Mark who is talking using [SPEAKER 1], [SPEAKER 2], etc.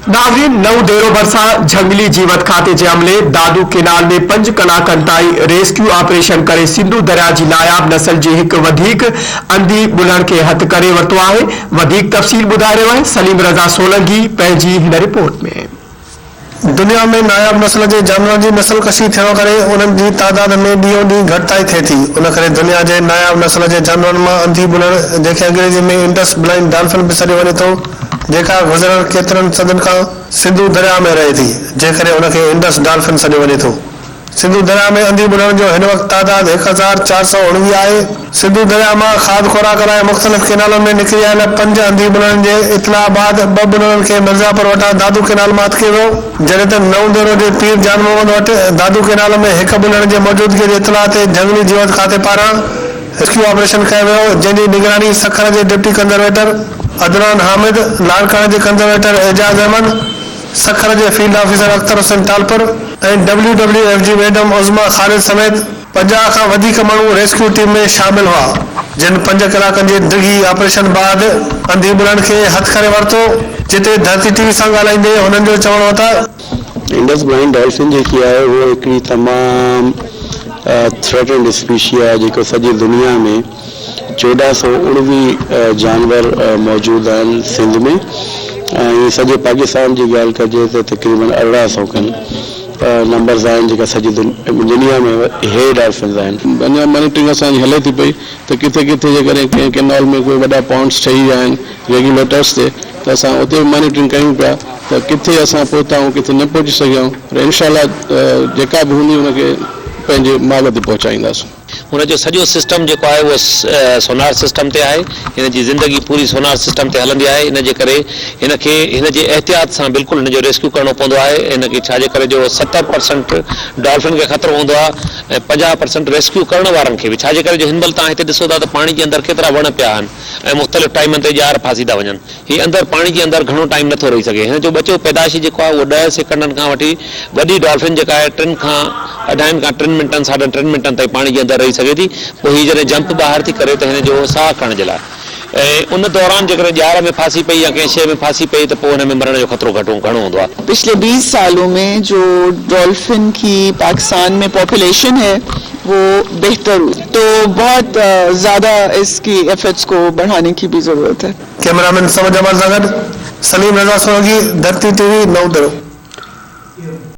[SPEAKER 1] नाज़रीन, नऊ देरो भरसा झंगली जीवत खाते जे अमले दादू केनाल में 5 कलाकनि ताईं रेस्क्यू ऑपरेशन करे सिंधु दरिया जी नायाब नस्ल जे हिक वधीक अंधी बुलण खे हथ करे वरितो आहे। वधीक तफ़सील ॿुधाए रहियो आहे सलीम रज़ा सोलंकी पंहिंजी हिन रिपोर्ट में।
[SPEAKER 2] दुनिया में नायाब नस्ल के जानवर की नस्ल कशी थियण करे उन्हनि जी तादाद में ॾींहों ॾींहुं घटिताई थिए थी। उन करे दुनिया के नायाब नस्ल के जानवरनि मां अंधी बुलण, जंहिंखे अंग्रेजी में इंडस ब्लाइंड डॉल्फिन भी सॾियो वञे थो, जेका गुज़िरियल केतिरनि सदियुनि खां सिंधु दरिया में रहे थी, जंहिं करे उनखे इंडस डॉल्फिन सॾियो वञे थो। सिंधु दरिया में अंधी बुलण जो हिन वक़्तु तादाद 1419 आहे। सिंधु दरिया में खाद खुराक लाइ मुख़्तलिफ़ केनालनि में निकिरी आयल 5 अंधी बुलण जे इतला बाद 2 बुलणनि खे मिर्ज़ापुर वटां दादू केनाल मां अटके वियो, जॾहिं त नऊ देरो जे पीर जान मोहम्मद वटि दादू केनाल में 1 बुलण जे मौजूदगी जी इतला ते झंगली जीवत खाते पारां रेस्क्यू ऑपरेशन कयो वियो, जंहिंजी निगरानी सखर जे डिप्टी कंजरवेटर अदनान हामिद, लाड़काणे जे कंजरवेटर एजाज अहमद, सखर के फील्ड ऑफिसर अख्तर हुसैन टालपुर और WWFG मैडम उज़मा खालिद समेत 50 खां वधीक माण्हू रेस्क्यू टीम में शामिल हुआ, जिन 5 कलाकनि जे ॾिघी ऑपरेशन बाद अंधी बुलण खे हथ करे वरितो। जिते धरती टीवी सां ॻाल्हाईंदे हुननि जो चवणो हो त
[SPEAKER 3] इंडस ब्लाइंड डॉल्फिन जेकी आहे उहो हिकिड़ी तमामु थ्रेटेंड स्पीशी आहे, जेको सॼी दुनिया में 1419 जानवर मौजूद आहिनि सिंध में। ये सॼे पाकिस्तान की ॻाल्हि कजे तो तकरीबन 1800 खनि नंबर्स आहिनि जेका सॼी दुनिया में हे डॉल्फिन आहिनि। अञा मॉनिटरिंग असांजी हले थी पई त किथे किथे जेकॾहिं कंहिं कैनाल में कोई वॾा पॉइंट्स ठही विया आहिनि रेगुलेटर्स ते, त असां उते मॉनिटरिंग कयूं पिया त किथे असां पहुता आहियूं किथे न पहुची सघिया आहियूं, पर इनशाला जेका बि हूंदी उनखे पंहिंजे माग ते पहुचाईंदासीं।
[SPEAKER 4] उनजो सॼो सिस्टम जेको आहे उहो सोनार सिस्टम ते आहे। हिन जी ज़िंदगी पूरी सोनार सिस्टम ते हलंदी आहे। इन जे करे हिनखे हिन जे एहतियात सां बिल्कुलु हिन जो रेस्क्यू करणो पवंदो आहे। हिनखे छाजे करे जो 70% डॉल्फिन खे ख़तरो हूंदो आहे ऐं 50% रेस्क्यू करण वारनि खे बि। छाजे करे जो हिन महिल तव्हां हिते ॾिसो था त पाणी जे अंदरि केतिरा वण पिया आहिनि ऐं मुख़्तलिफ़ टाइमनि ते ॼार फासी था वञनि। हीअ अंदरि पाणी जे अंदरि घणो टाइम नथो रही सघे। हिन जो बचो पैदाइशी जेको आहे उहो 10 सेकंडनि खां वठी वॾी डॉल्फिन जेका आहे 3 खां 2.5 खां 3 मिंटनि 3.5 मिंटनि ताईं पाणी जे अंदरि रही सघे थी। पोइ हीअ जॾहिं जंप ॿाहिरि थी करे त हिन जो साह खणण जे लाइ ऐं उन दौरान जेकॾहिं ॼार में फासी पई या कंहिं शइ में फासी पई त पोइ हिन में मरण जो ख़तरो घणो हूंदो आहे।
[SPEAKER 5] पिछले 20 सालों में जो डॉल्फिन की पाकिस्तान में पॉपुलेशन है वो बेहतर हुई, तो बहुत ज़्यादा इसकी एफर्ट्स को बढ़ाने की भी ज़रूरत है।
[SPEAKER 2] कैमरामैन समझ अमल नगर, सलीम रज़ा सोलंकी, धरती टीवी, नऊ देरो।